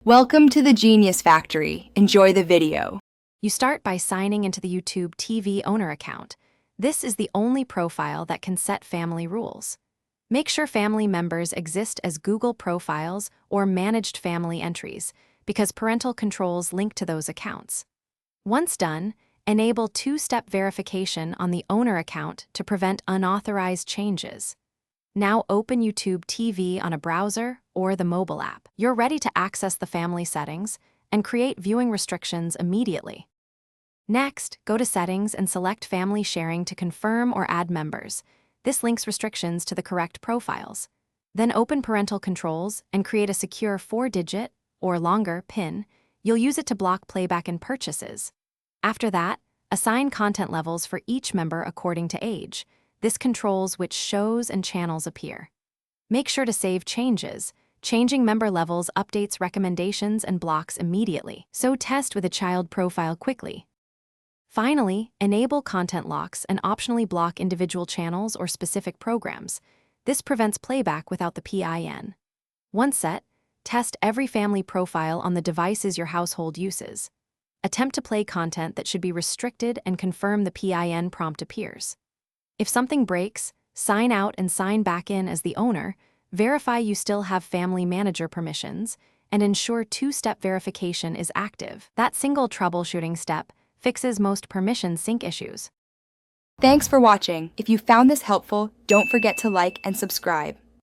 Welcome to the Genius Factory. Enjoy the video. You start by signing into the YouTube TV owner account. This is the only profile that can set family rules. Make sure family members exist as Google profiles or managed family entries, because parental controls link to those accounts. Once done, enable two-step verification on the owner account to prevent unauthorized changes. Now open YouTube TV on a browser or the mobile app. You're ready to access the family settings and create viewing restrictions immediately. Next, go to Settings and select Family Sharing to confirm or add members. This links restrictions to the correct profiles. Then open Parental Controls and create a secure 4-digit or longer PIN. You'll use it to block playback and purchases. After that, assign content levels for each member according to age. This controls which shows and channels appear. Make sure to save changes. Changing member levels updates recommendations and blocks immediately, so test with a child profile quickly. Finally, enable content locks and optionally block individual channels or specific programs. This prevents playback without the PIN. Once set, test every family profile on the devices your household uses. Attempt to play content that should be restricted and confirm the PIN prompt appears. If something breaks, sign out and sign back in as the owner, verify you still have family manager permissions, and ensure two-step verification is active. That single troubleshooting step fixes most permission sync issues. Thanks for watching. If you found this helpful, don't forget to like and subscribe.